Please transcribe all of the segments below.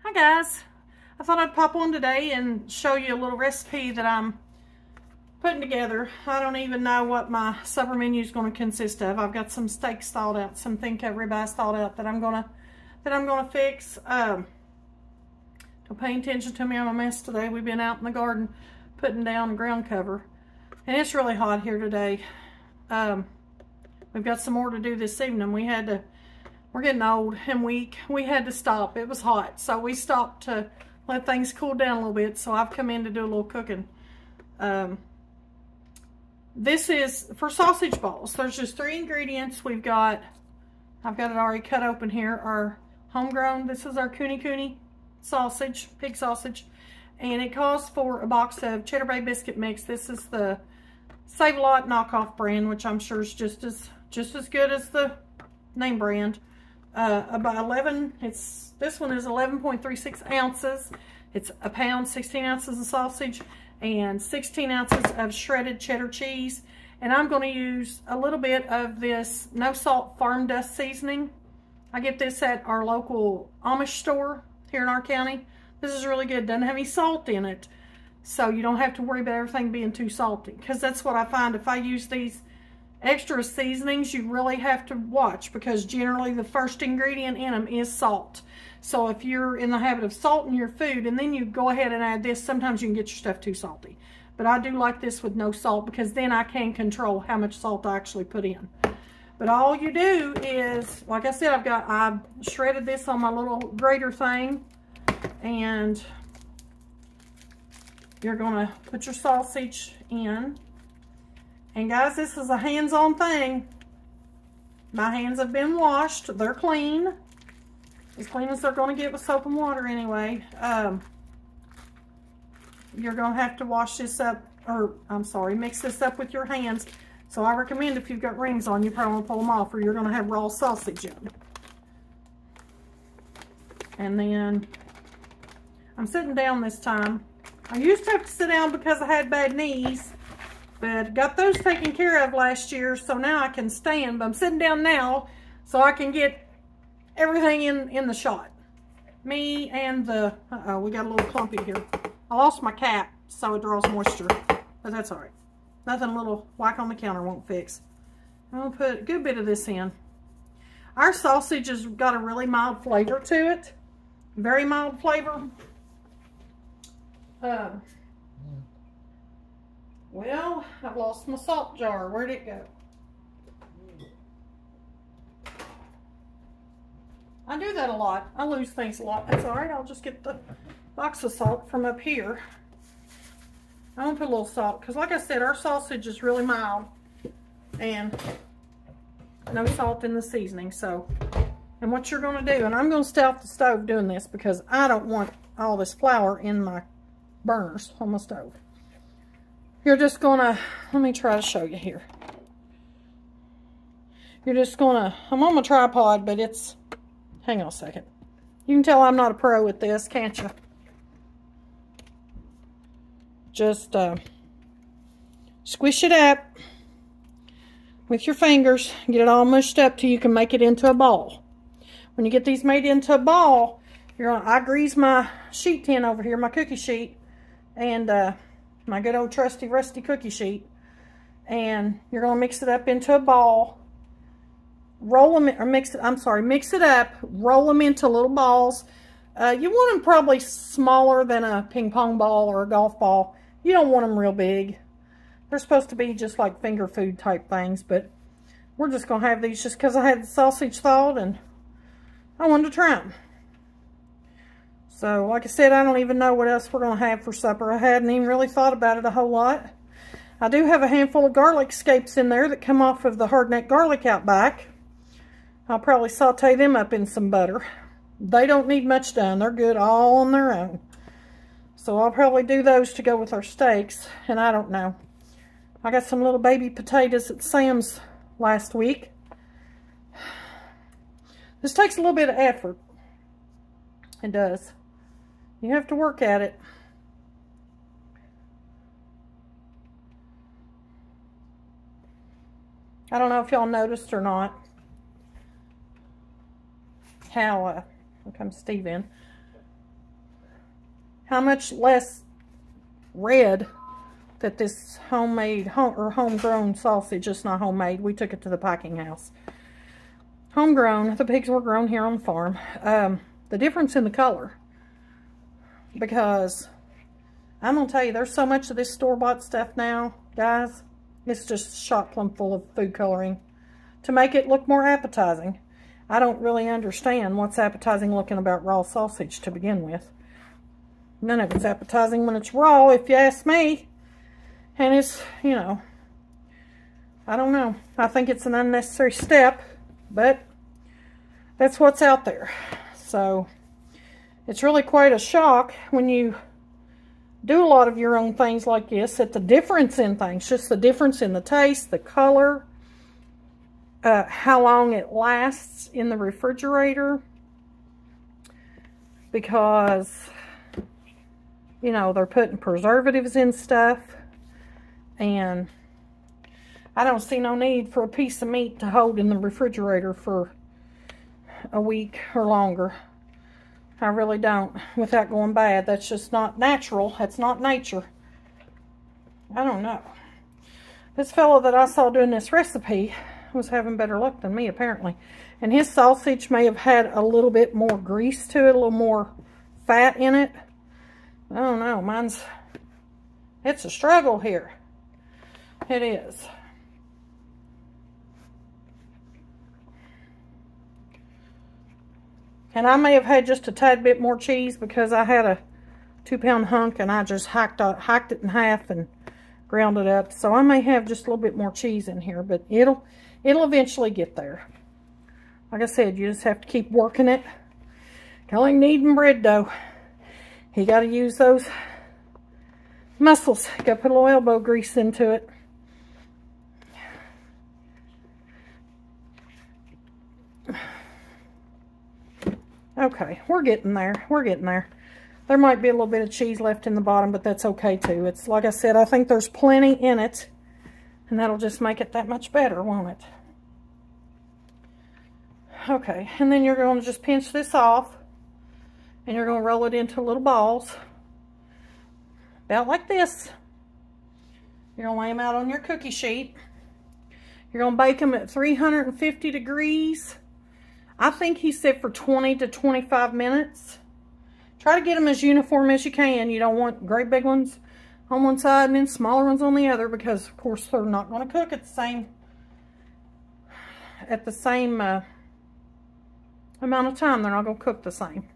Hi guys, I thought I'd pop on today and show you a little recipe that I'm putting together. I don't even know what my supper menu is going to consist of. I've got some steaks thawed out, some thin cut ribeyes thawed out that I'm gonna fix. Don't pay attention to me, I'm a mess today. We've been out in the garden putting down ground cover, and it's really hot here today. We've got some more to do this evening. We're getting old and weak. We had to stop. It was hot, so we stopped to let things cool down a little bit. So I've come in to do a little cooking. This is for sausage balls. There's just 3 ingredients. I've got it already cut open here. Our homegrown, this is our Kune sausage, pig sausage. And it calls for a box of Cheddar Bay biscuit mix. This is the Save-A-Lot knockoff brand, which I'm sure is just as good as the name brand. About 11, this one is 11.36 ounces. It's a pound, 16 ounces of sausage, and 16 ounces of shredded cheddar cheese. And I'm going to use a little bit of this no salt farm dust seasoning. I get this at our local Amish store here in our county. This is really good. Doesn't have any salt in it, so you don't have to worry about everything being too salty, because that's what I find if I use these extra seasonings. You really have to watch, because generally the first ingredient in them is salt. So if you're in the habit of salting your food and then you go ahead and add this, sometimes you can get your stuff too salty. But I do like this with no salt, because then I can control how much salt I actually put in. But all you do is, like I said, I've shredded this on my little grater thing, and you're gonna put your sausage in. And guys, this is a hands-on thing. My hands have been washed. They're clean. As clean as they're going to get with soap and water anyway. You're going to have to wash this up, mix this up with your hands. So I recommend, if you've got rings on, you probably want to pull them off, or you're going to have raw sausage in. And then I'm sitting down this time. I used to have to sit down because I had bad knees, but got those taken care of last year, so now I can stand. But I'm sitting down now so I can get everything in the shot. Me and the, we got a little clumpy here. I lost my cap, so it draws moisture, but that's all right. Nothing a little whack on the counter won't fix. I'm gonna put a good bit of this in. Our sausage has got a really mild flavor to it. Very mild flavor. Well, I've lost my salt jar. Where'd it go? I do that a lot. I lose things a lot. That's all right. I'll just get the box of salt from up here. I'm going to put a little salt, because like I said, our sausage is really mild and no salt in the seasoning. So, and what you're going to do, and I'm going to stay off the stove doing this because I don't want all this flour in my burners on my stove. You're just gonna, let me try to show you here. You're just gonna, I'm on my tripod, but it's, hang on a second. You can tell I'm not a pro at this, can't you? Just squish it up with your fingers, get it all mushed up till you can make it into a ball. When you get these made into a ball, I grease my sheet tin over here, my cookie sheet, and my good old trusty rusty cookie sheet, and you're going to mix it up into a ball. Mix it up, roll them into little balls. You want them probably smaller than a ping pong ball or a golf ball. You don't want them real big. They're supposed to be just like finger food type things, but we're just going to have these just because I had the sausage thawed and I wanted to try them. So, like I said, I don't even know what else we're going to have for supper. I hadn't even really thought about it a whole lot. I do have a handful of garlic scapes in there that come off of the hardneck garlic out back. I'll probably saute them up in some butter. They don't need much done. They're good all on their own. So I'll probably do those to go with our steaks. And I don't know. I got some little baby potatoes at Sam's last week. This takes a little bit of effort. It does. You have to work at it. I don't know if y'all noticed or not how, here comes Steve in, how much less red that this homemade or homegrown sausage, it's not homemade, we took it to the packing house. Homegrown, the pigs were grown here on the farm. The difference in the color, because I'm gonna tell you, there's so much of this store-bought stuff now, guys, it's just shot plumb full of food coloring to make it look more appetizing. I don't really understand what's appetizing looking about raw sausage to begin with. None of it's appetizing when it's raw, if you ask me. And it's, you know, I don't know. I think it's an unnecessary step, but that's what's out there. So it's really quite a shock when you do a lot of your own things like this, at the difference in things, just the difference in the taste, the color, how long it lasts in the refrigerator, because, you know, they're putting preservatives in stuff, and I don't see no need for a piece of meat to hold in the refrigerator for a week or longer. I really don't, without going bad. That's just not natural. That's not nature. I don't know. This fellow that I saw doing this recipe was having better luck than me, apparently. And his sausage may have had a little bit more grease to it, a little more fat in it. I don't know. It's a struggle here. It is. And I may have had just a tad bit more cheese because I had a 2-pound hunk and I just hacked it in half and ground it up. So I may have just a little bit more cheese in here, but it'll eventually get there. Like I said, you just have to keep working it. Kind of like kneading bread dough. You got to use those muscles. Got to put a little elbow grease into it. Okay, we're getting there. We're getting there. There might be a little bit of cheese left in the bottom, but that's okay too. It's like I said, I think there's plenty in it, and that'll just make it that much better, won't it? Okay, and then you're going to just pinch this off, and you're going to roll it into little balls, about like this. You're going to lay them out on your cookie sheet. You're going to bake them at 350 degrees. I think he said for 20 to 25 minutes. Try to get them as uniform as you can. You don't want great big ones on one side and then smaller ones on the other, because of course they're not going to cook at the same amount of time. They're not going to cook the same.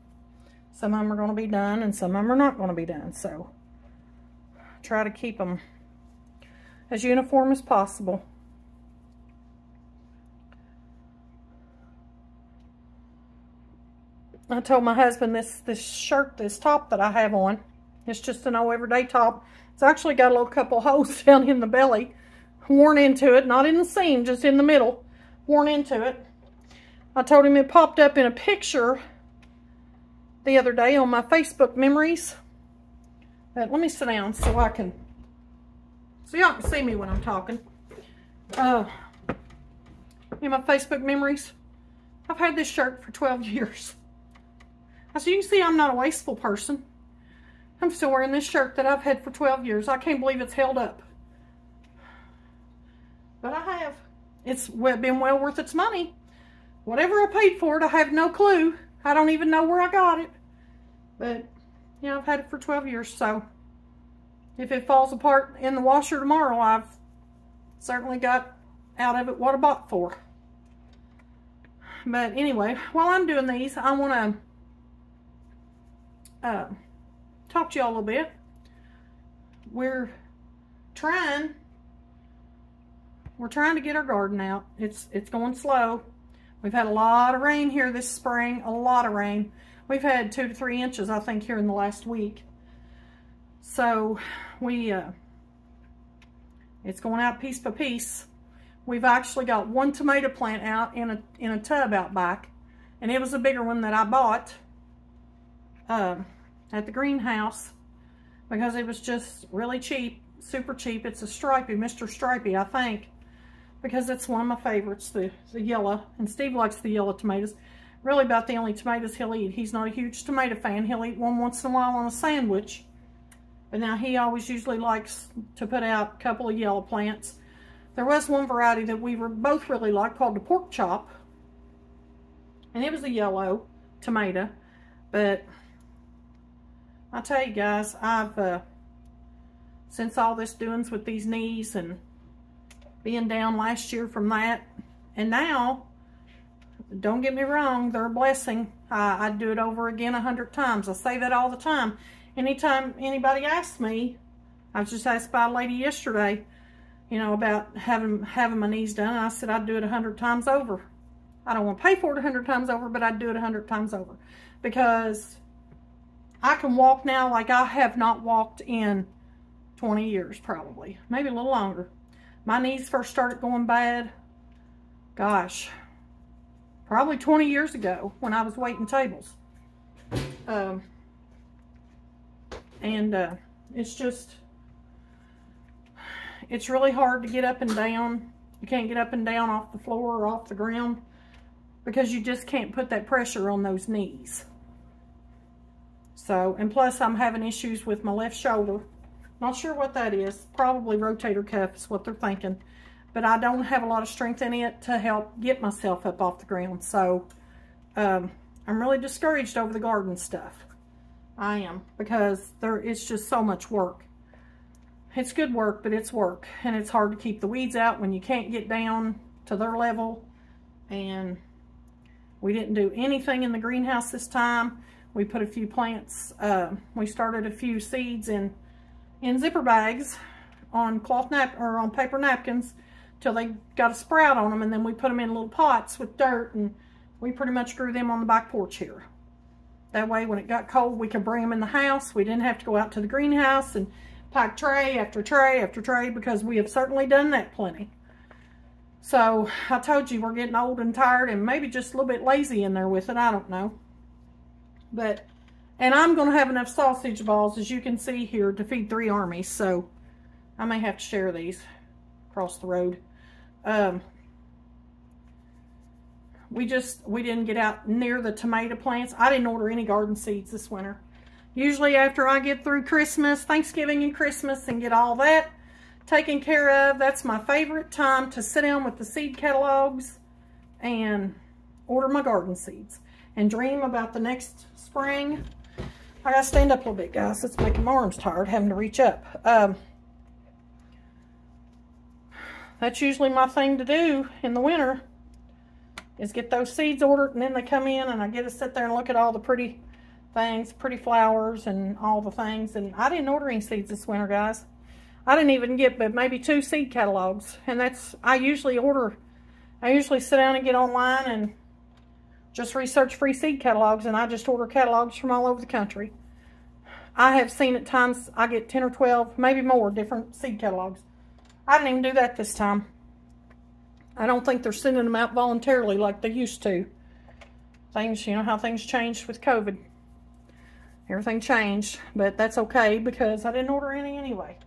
Some of them are going to be done and some of them are not going to be done. So try to keep them as uniform as possible. I told my husband this shirt, this top that I have on, it's just an old everyday top. It's actually got a little couple holes down in the belly, worn into it, not in the seam, just in the middle, worn into it. I told him it popped up in a picture the other day on my Facebook memories. But let me sit down so y'all can see me when I'm talking. In my Facebook memories, I've had this shirt for 12 years. As you can see, I'm not a wasteful person. I'm still wearing this shirt that I've had for 12 years. I can't believe it's held up. But I have. It's been well worth its money. Whatever I paid for it, I have no clue. I don't even know where I got it. But, yeah, I've had it for 12 years. So, if it falls apart in the washer tomorrow, I've certainly got out of it what I bought for. But anyway, while I'm doing these, I want to talk to y'all a little bit. We're trying to get our garden out. It's going slow. We've had a lot of rain here this spring, a lot of rain. We've had 2 to 3 inches, I think, here in the last week. So it's going out piece by piece. We've actually got one tomato plant out in a tub out back, and it was a bigger one that I bought at the greenhouse because it was just really cheap, super cheap. It's a Stripey, Mr. Stripey, I think, because it's one of my favorites, the yellow, and Steve likes the yellow tomatoes. really about the only tomatoes he'll eat. He's not a huge tomato fan. He'll eat one once in a while on a sandwich. But now he always usually likes to put out a couple of yellow plants. There was one variety that we were both really liked called the pork chop. And it was a yellow tomato. But I tell you guys, I've, since all this doings with these knees and being down last year from that, and now, don't get me wrong, they're a blessing. I'd do it over again 100 times. I say that all the time. Anytime anybody asks me, I was just asked by a lady yesterday, you know, about having my knees done. I said I'd do it 100 times over. I don't want to pay for it 100 times over, but I'd do it 100 times over. Because I can walk now like I have not walked in 20 years probably. Maybe a little longer. My knees first started going bad, gosh, probably 20 years ago when I was waiting tables. It's just, it's really hard to get up and down. You can't get up and down off the floor or off the ground because you just can't put that pressure on those knees. So, and plus I'm having issues with my left shoulder. Not sure what that is. Probably rotator cuff is what they're thinking. But I don't have a lot of strength in it to help get myself up off the ground. So, I'm really discouraged over the garden stuff. I am. Because it's just so much work. It's good work, but it's work. And it's hard to keep the weeds out when you can't get down to their level. And we didn't do anything in the greenhouse this time. We put a few plants, we started a few seeds in zipper bags on on paper napkins till they got a sprout on them, and then we put them in little pots with dirt, and we pretty much grew them on the back porch here. That way when it got cold we could bring them in the house. We didn't have to go out to the greenhouse and pack tray after tray after tray, because we have certainly done that plenty. So I told you we're getting old and tired and maybe just a little bit lazy in there with it. I don't know. But, and I'm going to have enough sausage balls, as you can see here, to feed 3 armies. So, I may have to share these across the road. We didn't get out near the tomato plants. I didn't order any garden seeds this winter. Usually after I get through Christmas, Thanksgiving and Christmas, and get all that taken care of, that's my favorite time to sit down with the seed catalogs and order my garden seeds. And dream about the next spring. I gotta stand up a little bit, guys. It's making my arms tired having to reach up. That's usually my thing to do in the winter, is get those seeds ordered, and then they come in and I get to sit there and look at all the pretty things, pretty flowers and all the things. And I didn't order any seeds this winter, guys. I didn't even get but maybe 2 seed catalogs. And that's, I usually sit down and get online and just research free seed catalogs, and I just order catalogs from all over the country. I have seen at times I get 10 or 12, maybe more, different seed catalogs. I didn't even do that this time. I don't think they're sending them out voluntarily like they used to. Things, you know how things changed with COVID. Everything changed, but that's okay because I didn't order any anyway.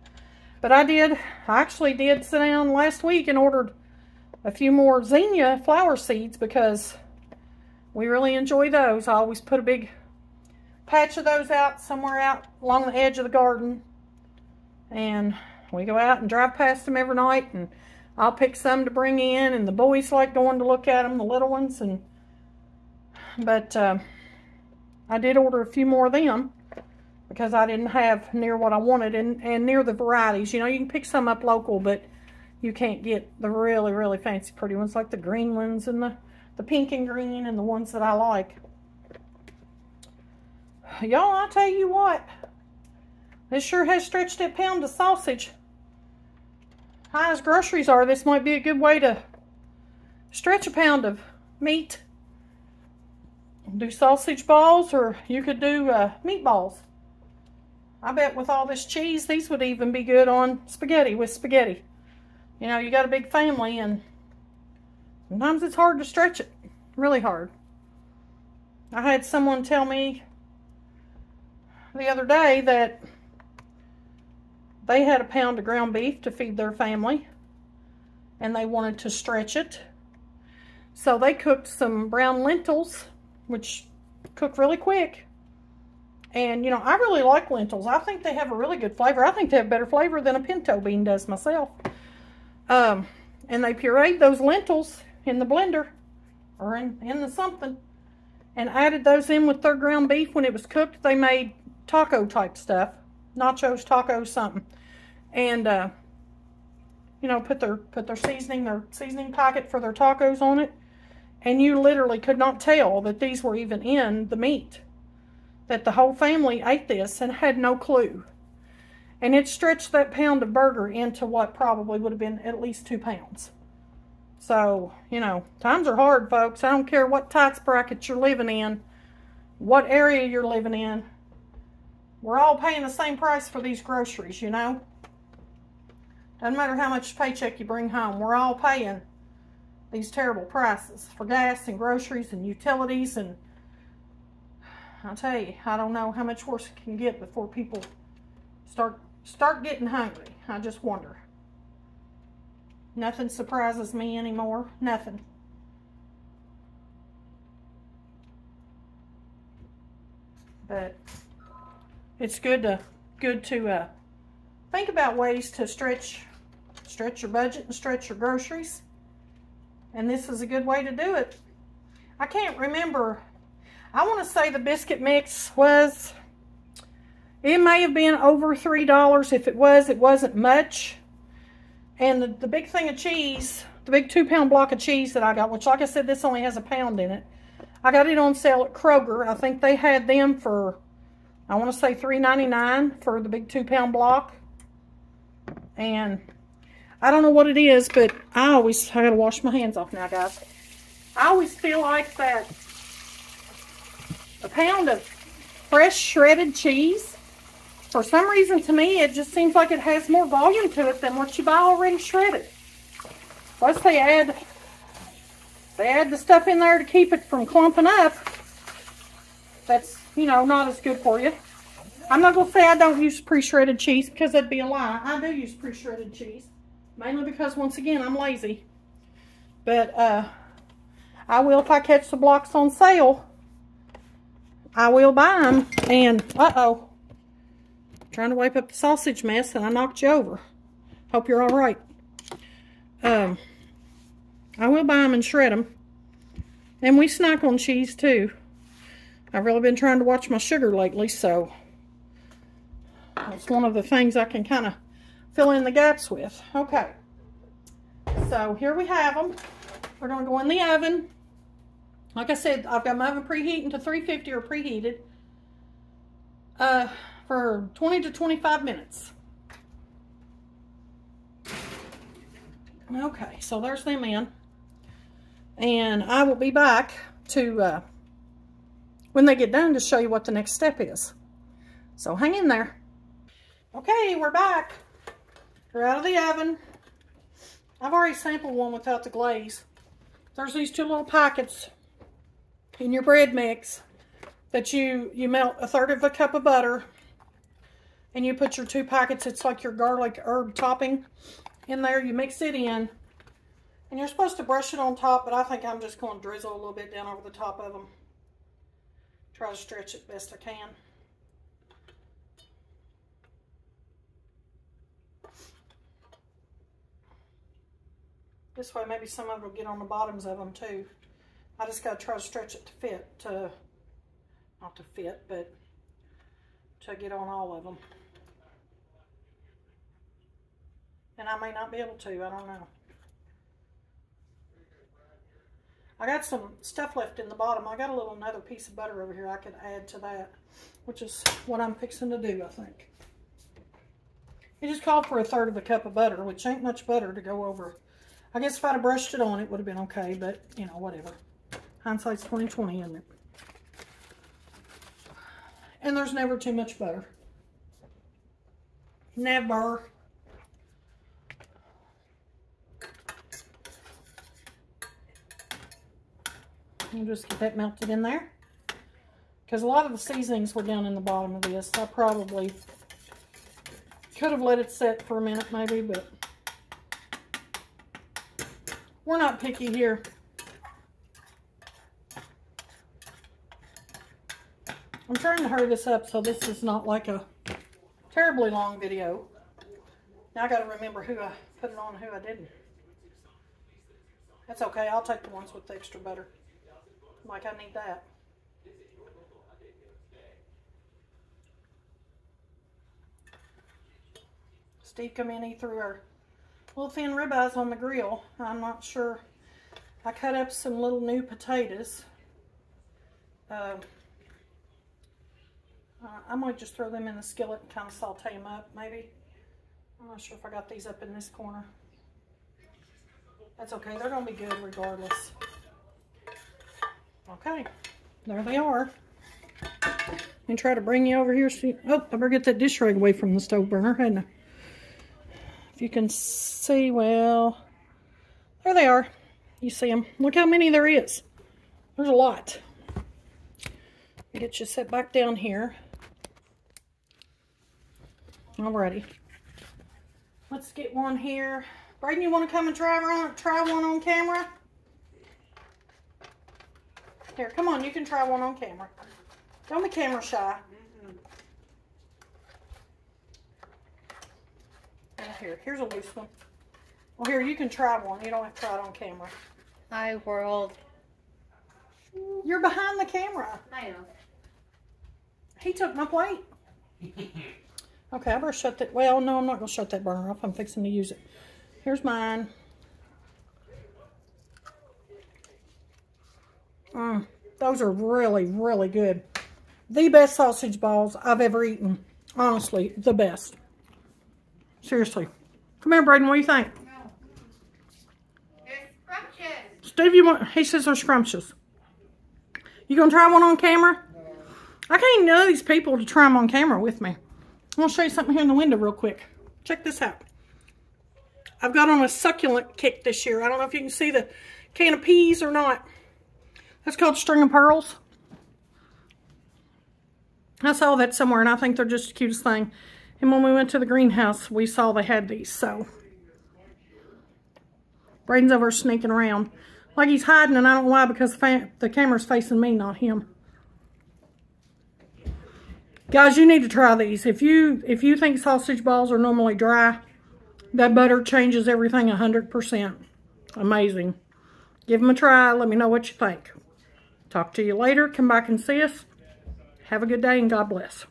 But I actually did sit down last week and ordered a few more zinnia flower seeds because we really enjoy those. I always put a big patch of those out somewhere out along the edge of the garden. And we go out and drive past them every night, and I'll pick some to bring in, and the boys like going to look at them, the little ones. But I did order a few more of them because I didn't have near what I wanted, and near the varieties. You know, you can pick some up local, but you can't get the really, really fancy pretty ones like the green ones and the pink and green and the ones that I like. Y'all, I'll tell you what. This sure has stretched that pound of sausage. High as groceries are, this might be a good way to stretch a pound of meat. Do sausage balls, or you could do meatballs. I bet with all this cheese, these would even be good on spaghetti, with spaghetti. You know, you got a big family, and sometimes it's hard to stretch it. Really hard. I had someone tell me the other day that they had a pound of ground beef to feed their family, and they wanted to stretch it. So they cooked some brown lentils which cook really quick. And, you know, I really like lentils. I think they have a really good flavor. I think they have better flavor than a pinto bean does myself. And they pureed those lentils in the blender or in the something and added those in with their ground beef when it was cooked. They made taco type stuff. Nachos, tacos, something. And, you know, put their seasoning packet for their tacos on it. And you literally could not tell that these were even in the meat. That the whole family ate this and had no clue. And it stretched that pound of burger into what probably would have been at least 2 pounds. So, you know, times are hard, folks. I don't care what tax bracket you're living in, what area you're living in. We're all paying the same price for these groceries, you know. Doesn't matter how much paycheck you bring home. We're all paying these terrible prices for gas and groceries and utilities. And I'll tell you, I don't know how much worse it can get before people start getting hungry. I just wonder. Nothing surprises me anymore. Nothing. But it's good to think about ways to stretch your budget and stretch your groceries. And this is a good way to do it. I can't remember. I want to say the biscuit mix was, it may have been over $3. If it was, it wasn't much. And the big thing of cheese, the big 2-pound block of cheese that I got, which like I said, this only has a pound in it. I got it on sale at Kroger. I think they had them for, I want to say $3.99 for the big 2-pound block. And I don't know what it is, but I gotta wash my hands off now, guys. I always feel like that a pound of fresh shredded cheese, for some reason to me, it just seems like it has more volume to it than what you buy already shredded. Plus they add the stuff in there to keep it from clumping up. That's, you know, not as good for you. I'm not going to say I don't use pre-shredded cheese because that'd be a lie. I do use pre-shredded cheese. Mainly because, once again, I'm lazy. But I will, if I catch the blocks on sale, I will buy them. And, uh-oh. Trying to wipe up the sausage mess and I knocked you over. Hope you're all right. I will buy them and shred them. And we snack on cheese too. I've really been trying to watch my sugar lately, so that's one of the things I can kind of fill in the gaps with. Okay. So here we have them. We're going to go in the oven. Like I said, I've got my oven preheating to 350 or preheated. For 20 to 25 minutes. Okay, so there's them in. And I will be back to, when they get done, to show you what the next step is. So hang in there. Okay, we're back. They're out of the oven. I've already sampled one without the glaze. There's these 2 little packets in your bread mix that you melt 1/3 of a cup of butter. And you put your 2 packets, it's like your garlic herb topping in there. You mix it in. And you're supposed to brush it on top, but I think I'm just going to drizzle a little bit down over the top of them. Try to stretch it best I can. This way maybe some of it will get on the bottoms of them too. I just got to try to stretch it to fit, not to fit, but to get on all of them. And I may not be able to, I don't know. I got some stuff left in the bottom. I got another piece of butter over here I could add to that, which is what I'm fixing to do, I think. It just called for 1/3 of a cup of butter, which ain't much butter to go over. I guess if I'd have brushed it on, it would have been okay, but, you know, whatever. Hindsight's 20/20, isn't it? And there's never too much butter. Never. I'll just get that melted in there. Because a lot of the seasonings were down in the bottom of this. I probably could have let it set for a minute maybe, but we're not picky here. I'm trying to hurry this up so this is not like a terribly long video. Now I got to remember who I put it on and who I didn't. That's okay. I'll take the ones with the extra butter. Like I need that. Steve come in, he threw our little thin ribeyes on the grill. I'm not sure. I cut up some little new potatoes. I might just throw them in the skillet and kind of saute them up, maybe. I'm not sure if I got these up in this corner. That's okay, they're gonna be good regardless. Okay, there they are. And try to bring you over here. Oh, I better get that dish rag away from the stove burner, hadn't I? If you can see, well, there they are. You see them. Look how many there is. There's a lot. Get you set back down here. Alrighty. Let's get one here. Braden, you want to come and try one on camera? Here, come on. You can try one on camera. Don't be camera shy. Here's a loose one. Well, here, you can try one. You don't have to try it on camera. Hi, world. You're behind the camera. I know. He took my plate. Okay, I better shut that. Well, no, I'm not going to shut that burner off. I'm fixing to use it. Here's mine. Those are really, really good. The best sausage balls I've ever eaten. Honestly, the best. Seriously. Come here, Braden. What do you think? No. They're scrumptious. Steve, he says they're scrumptious. You gonna try one on camera? I can't even know these people to try them on camera with me. I'm gonna show you something here in the window real quick. Check this out. I've got on a succulent kick this year. I don't know if you can see the can of peas or not. That's called string of pearls. I saw that somewhere and I think they're just the cutest thing. And when we went to the greenhouse, we saw they had these, so. Braden's over sneaking around. Like he's hiding, and I don't know why, because the camera's facing me, not him. Guys, you need to try these. If you think sausage balls are normally dry, that butter changes everything 100%. Amazing. Give them a try. Let me know what you think. Talk to you later. Come back and see us. Have a good day, and God bless.